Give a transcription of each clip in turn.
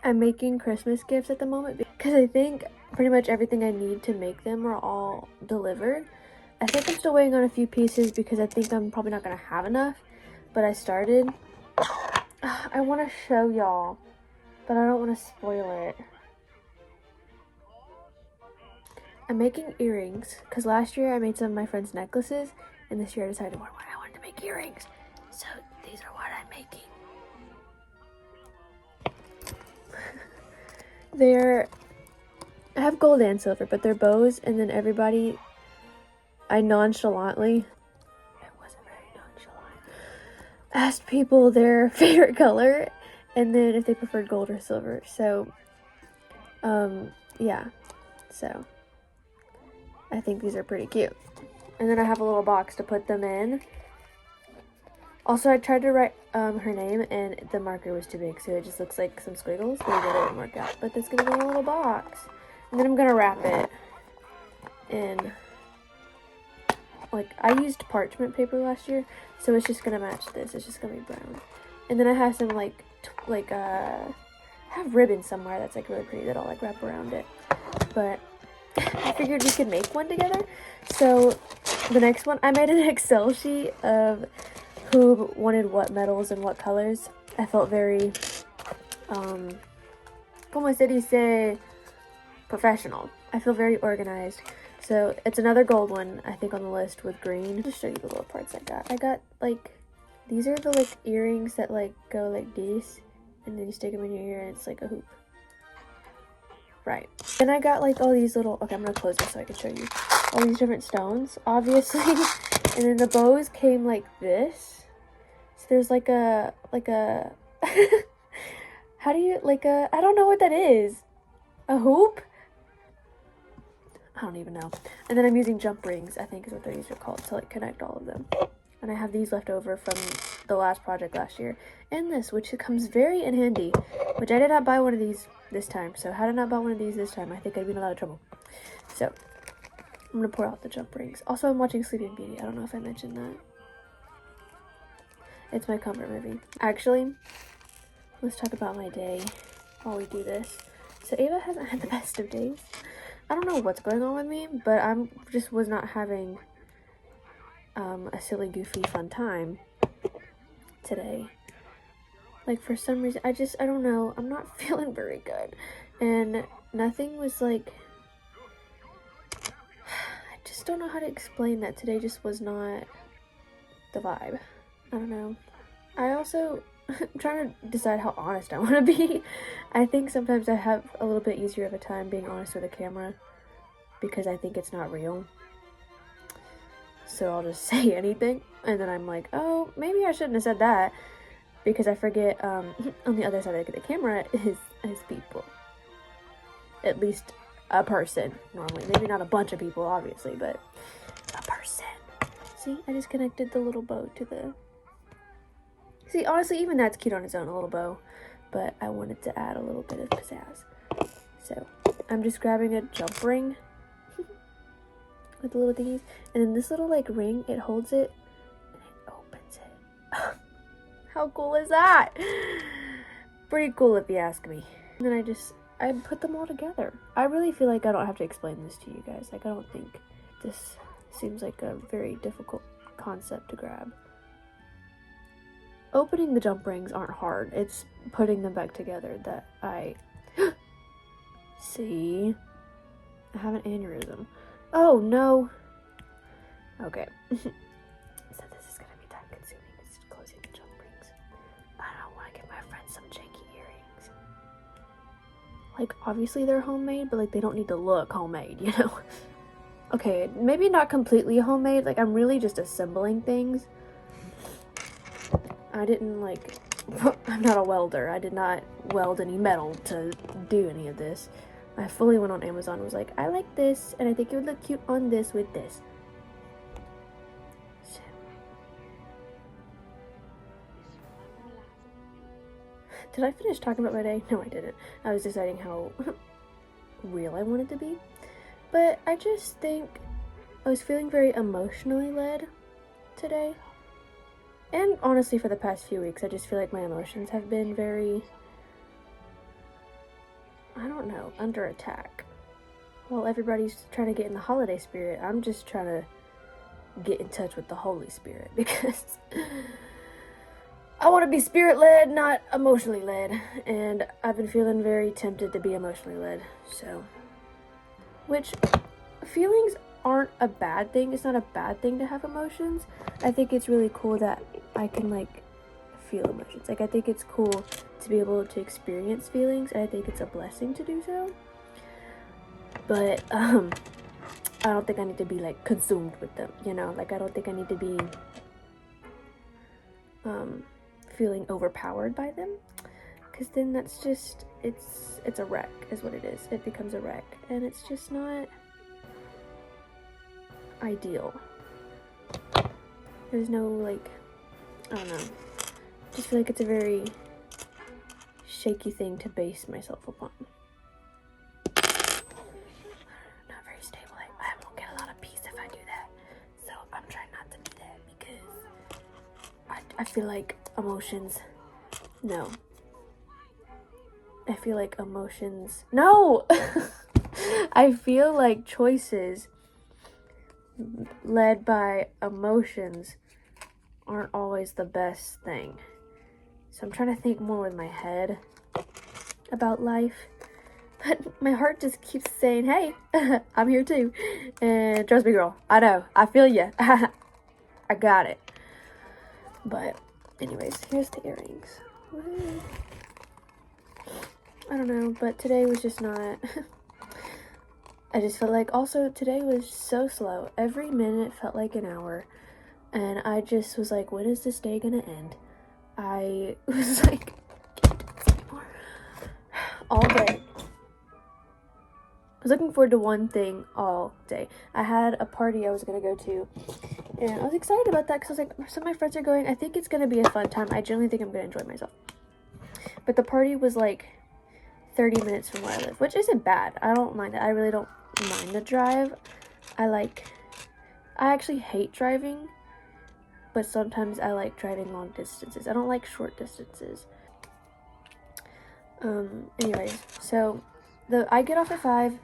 I'm making Christmas gifts at the moment because I think pretty much everything I need to make them are all delivered. I think I'm still waiting on a few pieces because I think I'm probably not going to have enough, but I started. I want to show y'all, but I don't want to spoil it. I'm making earrings because last year I made some of my friends' necklaces, and this year I decided what I wanted to make earrings. So these are what I'm making. I have gold and silver, but they're bows, and then everybody, I nonchalantly, it wasn't very nonchalant, asked people their favorite color, and then if they preferred gold or silver. So, yeah, so I think these are pretty cute. And then I have a little box to put them in. Also, I tried to write her name, and the marker was too big, so it just looks like some squiggles. Maybe that didn't work out, but it's gonna go in a little box. And then I'm gonna wrap it in, like, I used parchment paper last year, so it's just gonna match this. It's just gonna be brown. And then I have some I have ribbon somewhere that's like really pretty that I'll like wrap around it. But I figured we could make one together. So the next one, I made an Excel sheet of who wanted what metals and what colors. I felt very, como se dice, professional. I feel very organized. So it's another gold one, I think, on the list with green. I'll just show you the little parts I got. I got, like, these are the, like, earrings that, like, go like this. And then you stick them in your ear and it's like a hoop. Right. Then I got, like, all these little, okay, I'm gonna close this so I can show you. All these different stones, obviously. And then the bows came like this. So there's like a, how do you, like a, I don't know what that is. A hoop? I don't even know. And then I'm using jump rings, I think is what these are called, to like connect all of them. And I have these left over from the last project last year. And this, which comes very in handy. Which I did not buy one of these this time. So had I not bought one of these this time, I think I'd be in a lot of trouble. So, I'm going to pour out the jump rings. Also, I'm watching Sleeping Beauty. I don't know if I mentioned that. It's my comfort movie. Actually, let's talk about my day while we do this. So Ava hasn't had the best of days. I don't know what's going on with me, but I'm just was not having a silly, goofy, fun time today. Like, for some reason, I don't know, I'm not feeling very good. And nothing was like, I just don't know how to explain that. Today just was not the vibe. I don't know. I also, I'm trying to decide how honest I want to be. I think sometimes I have a little bit easier of a time being honest with a camera because I think it's not real. So I'll just say anything, and then I'm like, oh, maybe I shouldn't have said that, because I forget on the other side of the camera is people. At least a person, normally. Maybe not a bunch of people, obviously, but a person. See, I just connected the little bow to the... See, honestly, even that's cute on its own, a little bow. But I wanted to add a little bit of pizzazz. So, I'm just grabbing a jump ring with the little thingies. And then this little, like, ring, it holds it and it opens it. How cool is that? Pretty cool if you ask me. And then I put them all together. I really feel like I don't have to explain this to you guys. Like, I don't think this seems like a very difficult concept to grab. Opening the jump rings aren't hard. It's putting them back together that I... See? I have an aneurysm. Oh, no. Okay. So this is gonna be time consuming. It's closing the jump rings. I don't want to get my friends some janky earrings. Like, obviously they're homemade, but like they don't need to look homemade, you know? Okay, maybe not completely homemade. Like, I'm really just assembling things. I didn't, like, I'm not a welder. I did not weld any metal to do any of this. I fully went on Amazon and was like, I like this, and I think it would look cute on this with this. So. Did I finish talking about my day? No, I didn't. I was deciding how real I wanted to be. But I just think I was feeling very emotionally led today. And honestly, for the past few weeks, I just feel like my emotions have been very I don't know, under attack. Well, everybody's trying to get in the holiday spirit. I'm just trying to get in touch with the Holy Spirit because I want to be spirit-led, not emotionally led. And I've been feeling very tempted to be emotionally led. So, which feelings aren't a bad thing. It's not a bad thing to have emotions. I think it's really cool that I can like feel emotions. Like I think it's cool to be able to experience feelings, and I think it's a blessing to do so. But I don't think I need to be like consumed with them, you know? Like I don't think I need to be feeling overpowered by them, because then that's just it's a wreck is what it is. It becomes a wreck, and it's just not ideal. There's no like, I don't know, I just feel like it's a very shaky thing to base myself upon. Not very stable. I won't get a lot of peace if I do that, so I'm trying not to do that because I feel like emotions, no. I feel like emotions, no! I feel like choices led by emotions aren't always the best thing. So I'm trying to think more with my head about life. But my heart just keeps saying, hey, I'm here too. And trust me, girl, I know. I feel you. I got it. But anyways, here's the earrings. Woo. I don't know, but today was just not... I just felt like, also, today was so slow. Every minute felt like an hour. And I just was like, when is this day gonna end? I was like, all day. I was looking forward to one thing all day. I had a party I was gonna go to, and I was excited about that because I was like, some of my friends are going. I think it's gonna be a fun time. I genuinely think I'm gonna enjoy myself. But the party was like 30 minutes from where I live, which isn't bad. I don't mind it. I really don't mind the drive. I actually hate driving, but sometimes I like driving long distances. I don't like short distances. Anyways, so I get off at 5.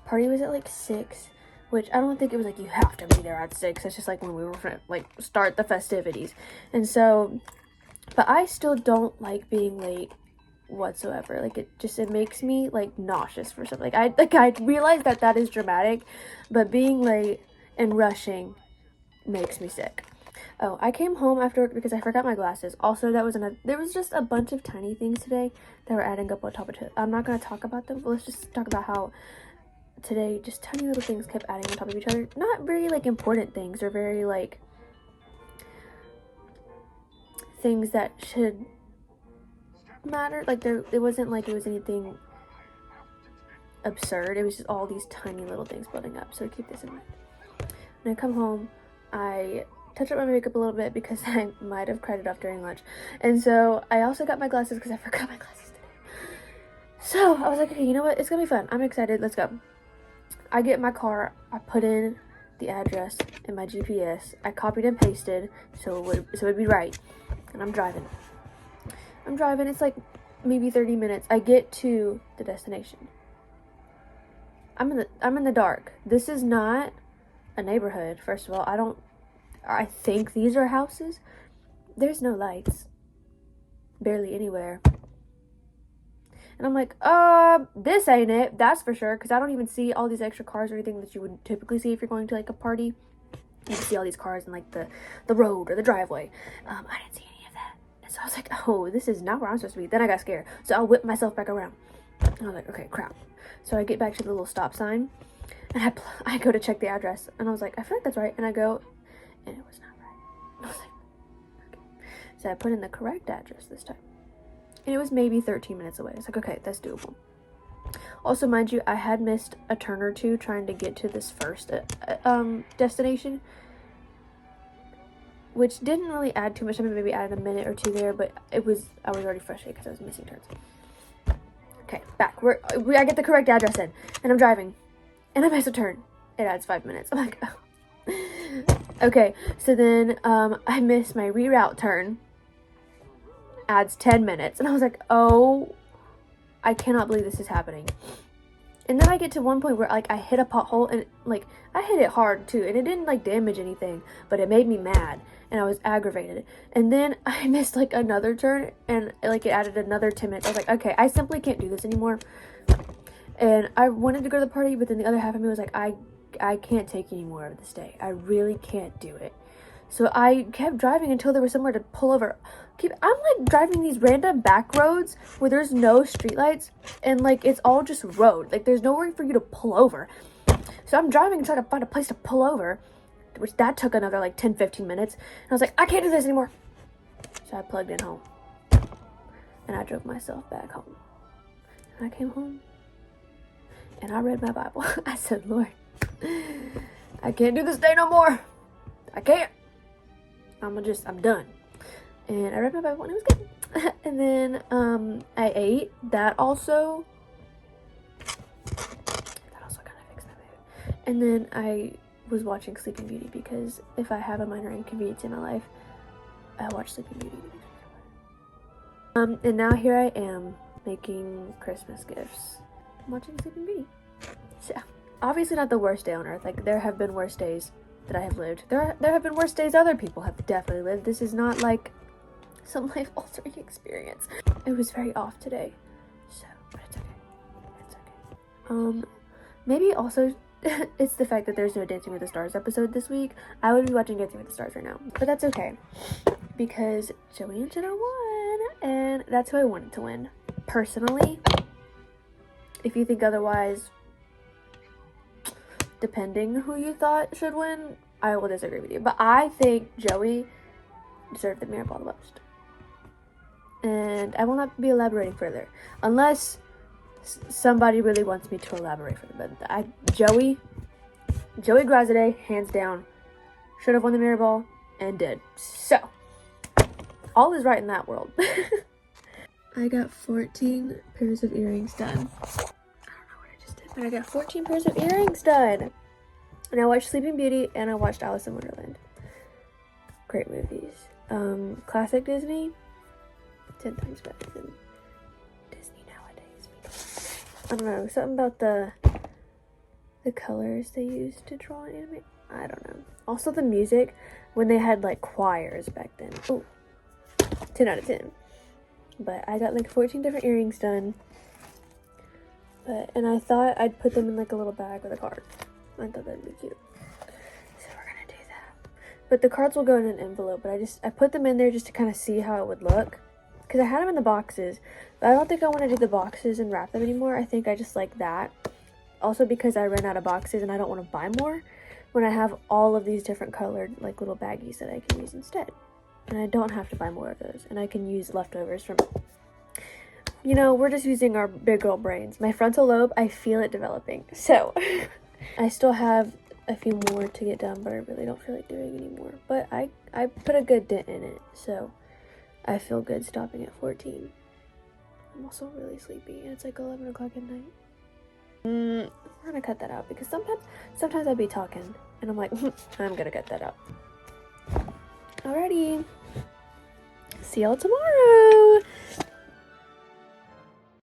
Party was at like 6, which I don't think it was like you have to be there at 6. It's just like when we were gonna like start the festivities. And so, but I still don't like being late whatsoever. Like it makes me like nauseous for something. Like I realize that is dramatic, but being late and rushing makes me sick. Oh, I came home after work because I forgot my glasses. Also, there was just a bunch of tiny things today that were adding up on top of it. I'm not going to talk about them, but let's just talk about how today just tiny little things kept adding on top of each other. Not very, like, important things, or very, like, things that should matter. Like, it wasn't like it was anything absurd. It was just all these tiny little things building up. So keep this in mind. When I come home, I touch up my makeup a little bit because I might have cried it off during lunch. And so I also got my glasses because I forgot my glasses today. So I was like, okay, you know what? It's gonna be fun. I'm excited. Let's go. I get in my car. I put in the address in my GPS. I copied and pasted so it would be right. And I'm driving. It's like maybe 30 minutes. I get to the destination. I'm in the dark. This is not a neighborhood. First of all, I think these are houses. There's no lights. Barely anywhere. And I'm like, this ain't it. That's for sure. Because I don't even see all these extra cars or anything that you would typically see if you're going to like a party. You see all these cars in like the road or the driveway. I didn't see any of that. And so I was like, oh, this is not where I'm supposed to be. Then I got scared. So I whipped myself back around. And I was like, okay, crap. So I get back to the little stop sign. And I go to check the address. And I was like, I feel like that's right. And I go, and it was not right. I was like, okay. So I put in the correct address this time. And it was maybe 13 minutes away. It's like, okay, that's doable. Also, mind you, I had missed a turn or two trying to get to this first destination, which didn't really add too much. I mean, maybe added a minute or two there, but I was already frustrated because I was missing turns. Okay, back. I get the correct address in, and I'm driving, and I miss a turn. It adds 5 minutes. I'm like, oh. Okay, so then I miss my reroute turn. Adds 10 minutes, and I was like, oh I cannot believe this is happening. And then I get to one point where, like, I hit a pothole, and, like, I hit it hard, too. And it didn't, like, damage anything, but it made me mad. And I was aggravated. And then I missed, like, another turn, and, like, it added another 10 minutes. I was like, okay, I simply can't do this anymore. And I wanted to go to the party, but then the other half of me was like, I can't take any more of this day. I really can't do it. So I kept driving until there was somewhere to pull over. I'm like driving these random back roads where there's no streetlights, and like it's all just road. Like there's nowhere for you to pull over. So I'm driving and trying to find a place to pull over, which that took another like 10-15 minutes. And I was like, I can't do this anymore. So I plugged in home. And I drove myself back home. And I came home. And I read my Bible. I said, Lord, I can't do this day no more. I can't. I'm done. And I read my Bible and it was good. And then I ate. That also kind of fixed my mood. And then I was watching Sleeping Beauty, because if I have a minor inconvenience in my life, I watch Sleeping Beauty. And now here I am making Christmas gifts. I'm watching Sleeping Beauty. So obviously not the worst day on earth. Like there have been worse days that I have lived. There have been worse days other people have definitely lived. This is not like some life-altering experience. It was very off today, so but it's okay. Maybe also it's the fact that there's no Dancing with the Stars episode this week. I would be watching Dancing with the Stars right now, but that's okay because Joey and Jenna won, and that's who I wanted to win. Personally, if you think otherwise, depending who you thought should win, I will disagree with you. But I think Joey deserved the mirror ball the most. And I will not be elaborating further. Unless somebody really wants me to elaborate further. But Joey Grazade, hands down, should have won the mirror ball and did. So, all is right in that world. I got 14 pairs of earrings done. But I got 14 pairs of earrings done. And I watched Sleeping Beauty and I watched Alice in Wonderland. Great movies. Classic Disney, 10 times better than Disney nowadays. I don't know, something about the colors they used to draw and animate. I don't know. Also the music, when they had like choirs back then. Ooh, 10 out of 10. But I got like 14 different earrings done. And I thought I'd put them in like a little bag with a card. I thought that'd be cute. So we're gonna do that. But the cards will go in an envelope, but I put them in there just to kind of see how it would look. Because I had them in the boxes, but I don't think I want to do the boxes and wrap them anymore. I think I just like that. Also because I ran out of boxes and I don't want to buy more when I have all of these different colored like little baggies that I can use instead. And I don't have to buy more of those. And I can use leftovers from... You know, we're just using our big girl brains. My frontal lobe, I feel it developing. So, I still have a few more to get done, but I really don't feel like doing anymore. But I put a good dent in it, so I feel good stopping at 14. I'm also really sleepy, and it's like 11 o'clock at night. We're gonna cut that out, because sometimes I'd be talking, and I'm like, I'm gonna cut that out. Alrighty. See y'all tomorrow.